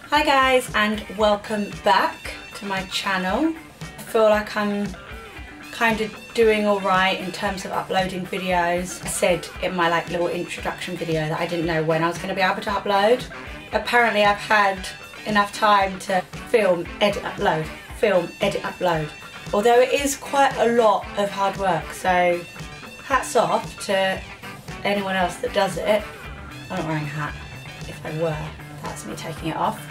Hi guys, and welcome back to my channel. I feel like I'm kind of doing alright in terms of uploading videos. I said in my little introduction video that I didn't know when I was going to be able to upload. Apparently I've had enough time to film, edit, upload, film, edit, upload. Although it is quite a lot of hard work, so hats off to anyone else that does it. I'm not wearing a hat. If I were, that's me taking it off.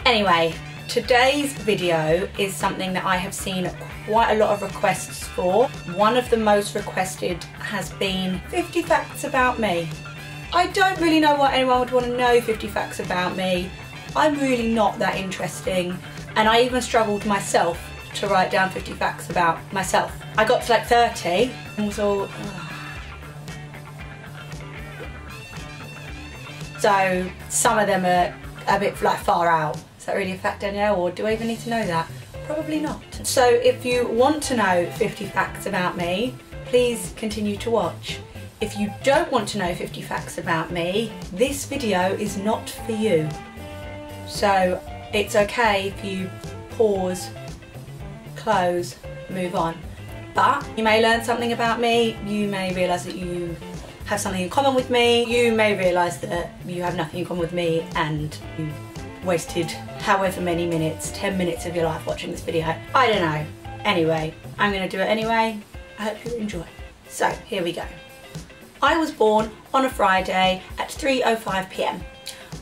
Anyway, today's video is something that I have seen quite a lot of requests for. One of the most requested has been 50 facts about me. I don't really know why anyone would want to know 50 facts about me. I'm really not that interesting, and I even struggled myself to write down 50 facts about myself. I got to like 30 and was all, ugh. So some of them are a bit far out. Is that really a fact, Danielle, or do I even need to know that? Probably not. So if you want to know 50 facts about me, please continue to watch. If you don't want to know 50 facts about me, this video is not for you. So it's okay if you pause, close, move on. But you may learn something about me, you may realise that you have something in common with me, you may realise that you have nothing in common with me and you wasted however many minutes, 10 minutes of your life watching this video. I don't know. Anyway, I'm going to do it anyway. I hope you enjoy. So here we go. I was born on a Friday at 3:05 PM.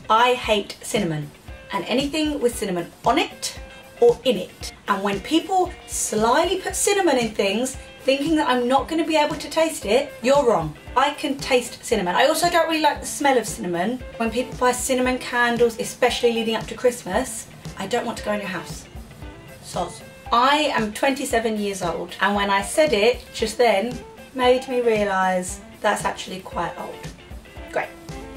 I hate cinnamon and anything with cinnamon on it or in it. And when people slyly put cinnamon in things thinking that I'm not going to be able to taste it, you're wrong. I can taste cinnamon. I also don't really like the smell of cinnamon. When people buy cinnamon candles, especially leading up to Christmas, I don't want to go in your house. Soz. I am 27 years old, and when I said it just then, made me realise that's actually quite old. Great.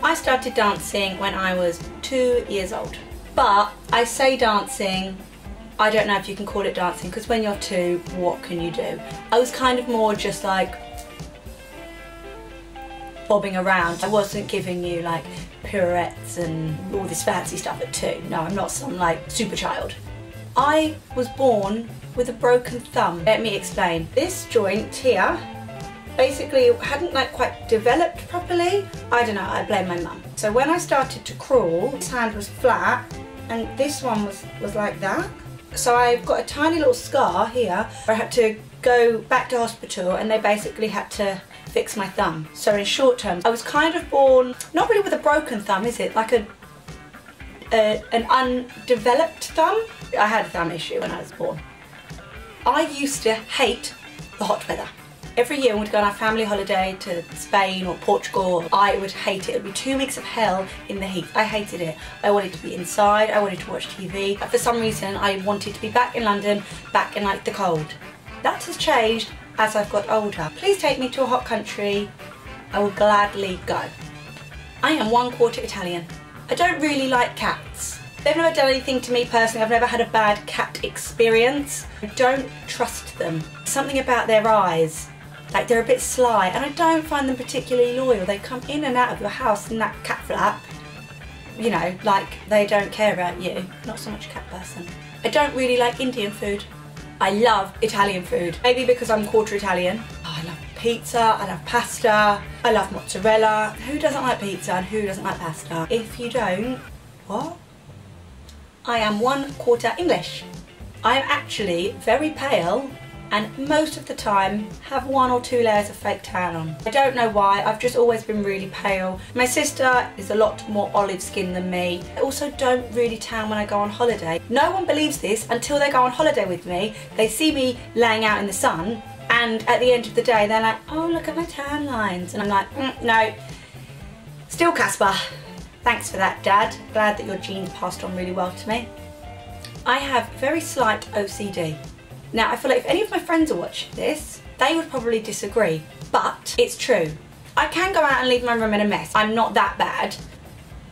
I started dancing when I was 2 years old. But I say dancing, I don't know if you can call it dancing, because when you're 2, what can you do? I was kind of more just like bobbing around. I wasn't giving you like pirouettes and all this fancy stuff at 2. No, I'm not some like super child. I was born with a broken thumb. Let me explain. This joint here basically hadn't like quite developed properly. I don't know, I blame my mum. So when I started to crawl, this hand was flat and this one was like that. So I've got a tiny little scar here where I had to go back to hospital and they basically had to fix my thumb. So in short terms, I was kind of born, not really with a broken thumb, is it? Like an undeveloped thumb. I had a thumb issue when I was born. I used to hate the hot weather. Every year when we'd go on our family holiday to Spain or Portugal, I would hate it. It would be 2 weeks of hell in the heat. I hated it. I wanted to be inside, I wanted to watch TV. But for some reason, I wanted to be back in London, back in like the cold. That has changed as I've got older. Please take me to a hot country. I will gladly go. I am 1/4 Italian. I don't really like cats. They've never done anything to me personally. I've never had a bad cat experience. I don't trust them. Something about their eyes. Like they're a bit sly and I don't find them particularly loyal. They come in and out of your house in that cat flap. You know, like they don't care about you. Not so much a cat person. I don't really like Indian food. I love Italian food. Maybe because I'm 1/4 Italian. Oh, I love pizza, I love pasta, I love mozzarella. Who doesn't like pizza and who doesn't like pasta? If you don't, what? I am 1/4 English. I am actually very pale and most of the time have 1 or 2 layers of fake tan on. I don't know why, I've just always been really pale. My sister is a lot more olive skin than me. I also don't really tan when I go on holiday. No one believes this until they go on holiday with me. They see me laying out in the sun and at the end of the day they're like, oh look at my tan lines. And I'm like, no, still Casper. Thanks for that, Dad. Glad that your genes passed on really well to me. I have very slight OCD. Now, I feel like if any of my friends are watching this, they would probably disagree, but it's true. I can go out and leave my room in a mess. I'm not that bad,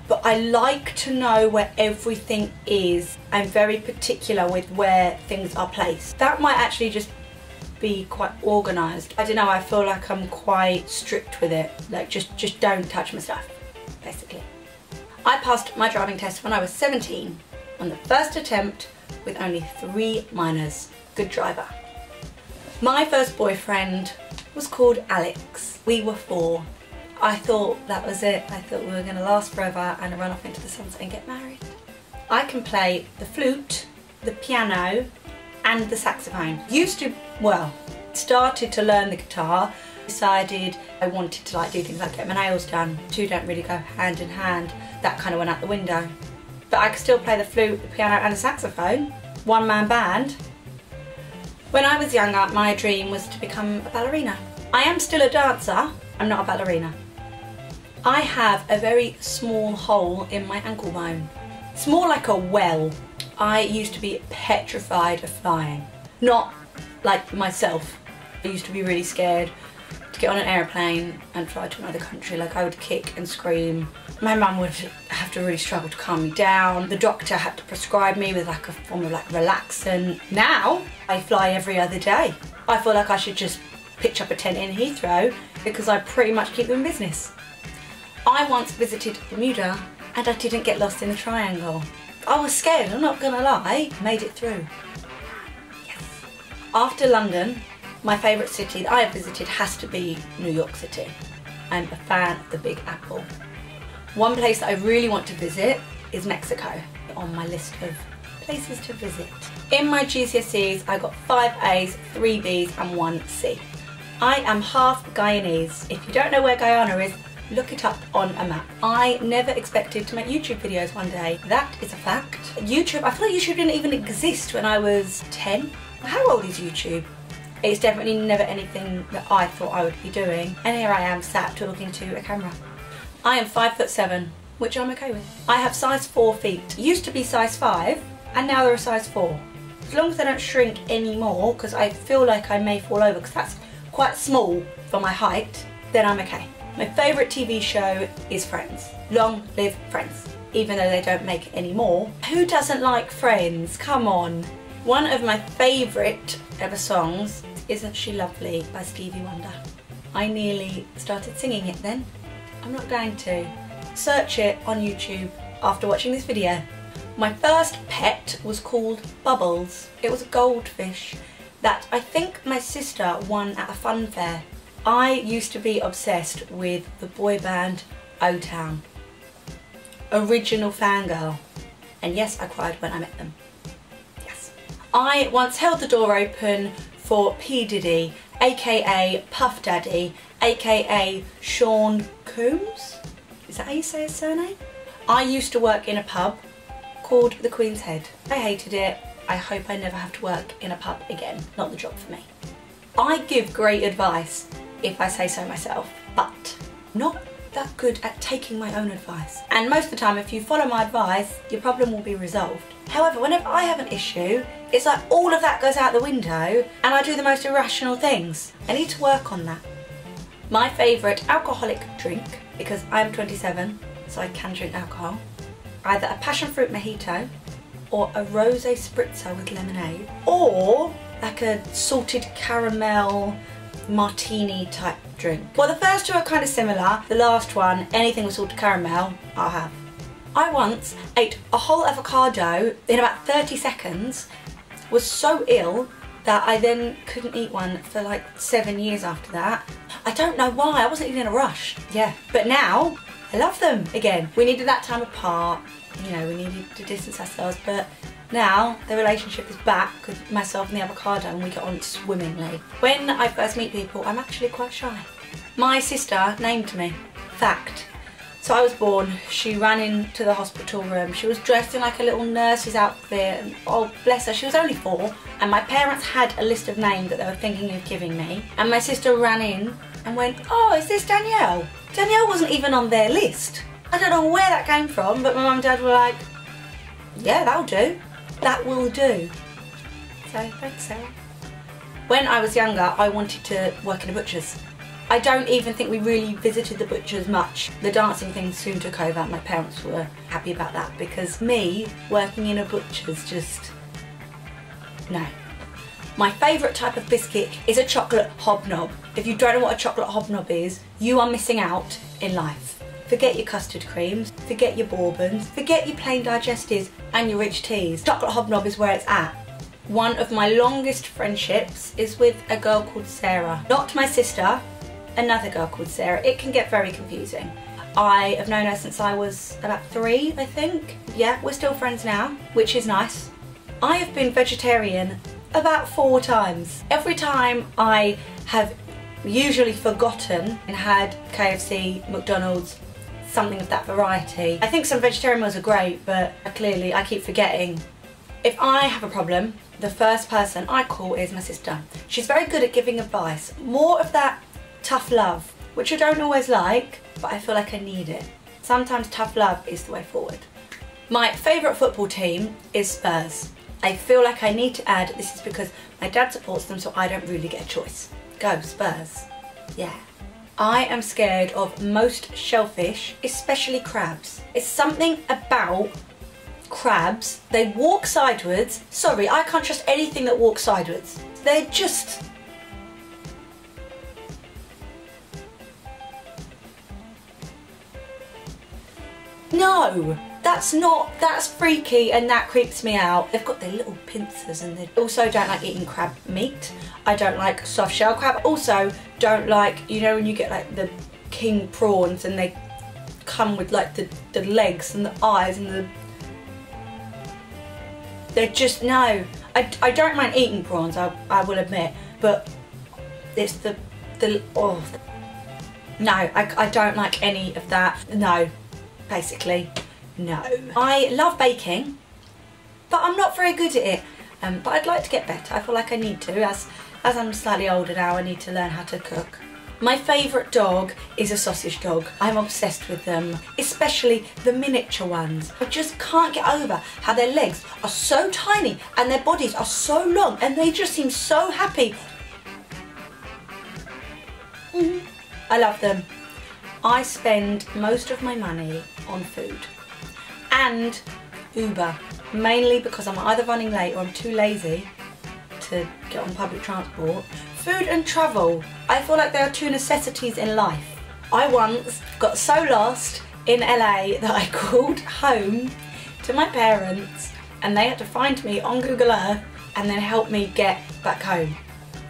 but I like to know where everything is. I'm very particular with where things are placed. That might actually just be quite organised. I don't know, I feel like I'm quite strict with it. Like, just don't touch my stuff, basically. I passed my driving test when I was 17. on the first attempt with only 3 minors. Good driver. My first boyfriend was called Alex. We were 4. I thought that was it. I thought we were going to last forever and run off into the sunset and get married. I can play the flute, the piano and the saxophone. Started to learn the guitar. Decided I wanted to do things like get my nails done. 2 don't really go hand in hand. That kind of went out the window. But I could still play the flute, the piano and the saxophone. One-man band. When I was younger, my dream was to become a ballerina. I am still a dancer, I'm not a ballerina. I have a very small hole in my ankle bone. It's more like a well. I used to be petrified of flying. Not like myself. I used to be really scared to get on an airplane and fly to another country. Like, I would kick and scream. My mum would have to really struggle to calm me down. The doctor had to prescribe me with like a form of like relaxant. Now I fly every other day. I feel like I should just pitch up a tent in Heathrow because I pretty much keep them in business. I once visited Bermuda and I didn't get lost in the triangle. I was scared, I'm not gonna lie. Made it through. Yes. After London, my favourite city that I have visited has to be New York City. I'm a fan of the Big Apple. One place that I really want to visit is Mexico, on my list of places to visit. In my GCSEs, I got 5 A's, 3 B's and 1 C. I am half Guyanese. If you don't know where Guyana is, look it up on a map. I never expected to make YouTube videos one day. That is a fact. YouTube, I feel like YouTube didn't even exist when I was 10. How old is YouTube? It's definitely never anything that I thought I would be doing. And here I am sat talking to a camera. I am 5'7", which I'm okay with. I have size 4 feet. Used to be size 5 and now they're a size 4. As long as they don't shrink anymore, because I feel like I may fall over because that's quite small for my height, then I'm okay. My favourite TV show is Friends. Long live Friends. Even though they don't make it anymore. Who doesn't like Friends? Come on. One of my favourite ever songs is Isn't She Lovely by Stevie Wonder. I nearly started singing it then. I'm not going to. Search it on YouTube after watching this video. My first pet was called Bubbles. It was a goldfish that I think my sister won at a fun fair. I used to be obsessed with the boy band O-Town. Original fangirl. And yes, I cried when I met them. Yes. I once held the door open for P. Diddy, aka Puff Daddy, aka Sean Combs? Is that how you say his surname? I used to work in a pub called the Queen's Head. I hated it. I hope I never have to work in a pub again. Not the job for me. I give great advice, if I say so myself, but not that good at taking my own advice. And most of the time, if you follow my advice, your problem will be resolved. However, whenever I have an issue, it's like all of that goes out the window and I do the most irrational things. I need to work on that. My favourite alcoholic drink, because I'm 27, so I can drink alcohol, either a passion fruit mojito or a rosé spritzer with lemonade, or like a salted caramel martini type drink. Well, the first 2 are kind of similar. The last one, anything with salted caramel, I'll have. I once ate a whole avocado in about 30 seconds, was so ill that I then couldn't eat one for like 7 years after that. I don't know why, I wasn't even in a rush. Yeah, but now I love them again. We needed that time apart, you know, we needed to distance ourselves, but now the relationship is back with myself and the avocado and we get on swimmingly. When I first meet people, I'm actually quite shy. My sister named me. Fact. So I was born, she ran into the hospital room, she was dressed in like a little nurse's outfit, and oh bless her, she was only 4, and my parents had a list of names that they were thinking of giving me, and my sister ran in and went, oh, is this Danielle? Danielle wasn't even on their list. I don't know where that came from, but my mum and dad were like, yeah, that'll do. That will do. So, thanks Sarah. When I was younger, I wanted to work in a butcher's. I don't even think we really visited the butcher's much. The dancing thing soon took over. My parents were happy about that because me working in a butcher's just, no. My favourite type of biscuit is a chocolate hobnob. If you don't know what a chocolate hobnob is, you are missing out in life. Forget your custard creams, forget your bourbons, forget your plain digestives and your rich teas. Chocolate hobnob is where it's at. One of my longest friendships is with a girl called Sarah. Not my sister, another girl called Sarah. It can get very confusing. I have known her since I was about 3, I think. Yeah, we're still friends now, which is nice. I have been vegetarian about 4 times. Every time I have usually forgotten and had KFC, McDonald's, something of that variety. I think some vegetarian meals are great, but clearly I keep forgetting. If I have a problem, the first person I call is my sister. She's very good at giving advice. More of that tough love, which I don't always like, but I feel like I need it. Sometimes tough love is the way forward. My favourite football team is Spurs. I feel like I need to add, this is because my dad supports them, so I don't really get a choice. Go Spurs. Yeah. I am scared of most shellfish, especially crabs. It's something about crabs. They walk sideways. Sorry, I can't trust anything that walks sideways. They're just... No! That's freaky and that creeps me out. They've got their little pincers and they also don't like eating crab meat. I don't like soft shell crab. Also don't like, you know when you get like the king prawns and they come with like the legs and the eyes and the... They're just, no. I don't mind eating prawns, I will admit, but it's the oh. No, I don't like any of that. No, basically. No. I love baking, but I'm not very good at it. But I'd like to get better. I feel like I need to. As I'm slightly older now, I need to learn how to cook. My favourite dog is a sausage dog. I'm obsessed with them, especially the miniature ones. I just can't get over how their legs are so tiny and their bodies are so long and they just seem so happy. I love them. I spend most of my money on food. And Uber, mainly because I'm either running late or I'm too lazy to get on public transport. Food and travel, I feel like there are 2 necessities in life. I once got so lost in LA that I called home to my parents and they had to find me on Google Earth and then help me get back home.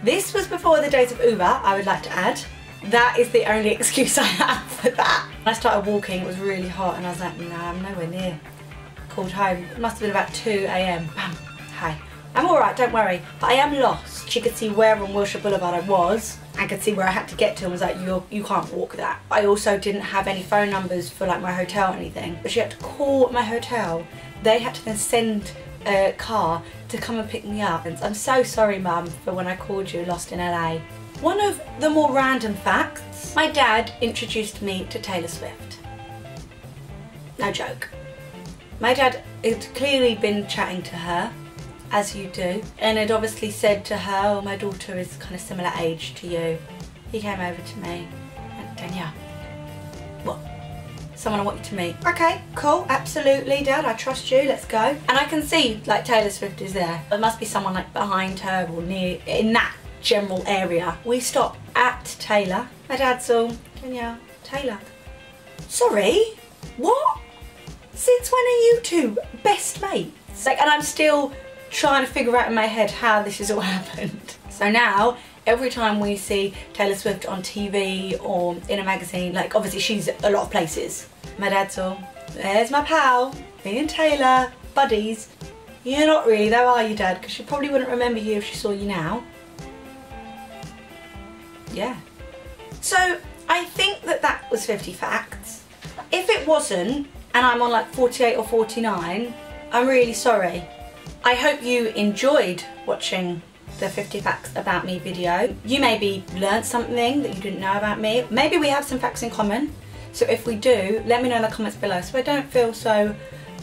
This was before the days of Uber, I would like to add. That is the only excuse I have for that. When I started walking, it was really hot and I was like, no, I'm nowhere near. Called home. It must have been about 2 AM. Bam. Hi. I'm alright, don't worry. But I am lost. She could see where on Wilshire Boulevard I was. I could see where I had to get to and was like, you can't walk that. I also didn't have any phone numbers for like my hotel or anything. But she had to call my hotel. They had to then send a car to come and pick me up. And I'm so sorry, Mum, for when I called you lost in LA. One of the more random facts, my dad introduced me to Taylor Swift. No joke. My dad had clearly been chatting to her, as you do, and had obviously said to her, oh, my daughter is kind of similar age to you. He came over to me and Danielle, what? Someone I want you to meet. Okay, cool, absolutely, Dad, I trust you, let's go. And I can see like Taylor Swift is there. There must be someone like behind her or near, in that general area. We stop at Taylor. My dad saw Danielle, Taylor. Sorry, what? Since when are you two best mates? Like, and I'm still trying to figure out in my head how this has all happened. So now, every time we see Taylor Swift on TV or in a magazine, like obviously she's at a lot of places. My dad's all, there's my pal, me and Taylor, buddies. You're not really though, are you, Dad? Because she probably wouldn't remember you if she saw you now. Yeah. So I think that was 50 facts. If it wasn't, and I'm on like 48 or 49, I'm really sorry. I hope you enjoyed watching the 50 facts about me video. You maybe learned something that you didn't know about me. Maybe we have some facts in common. So if we do, let me know in the comments below so I don't feel so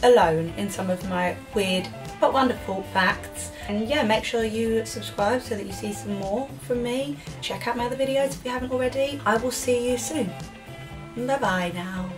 alone in some of my weird but wonderful facts. And yeah, make sure you subscribe so that you see some more from me. Check out my other videos if you haven't already. I will see you soon. Bye bye now.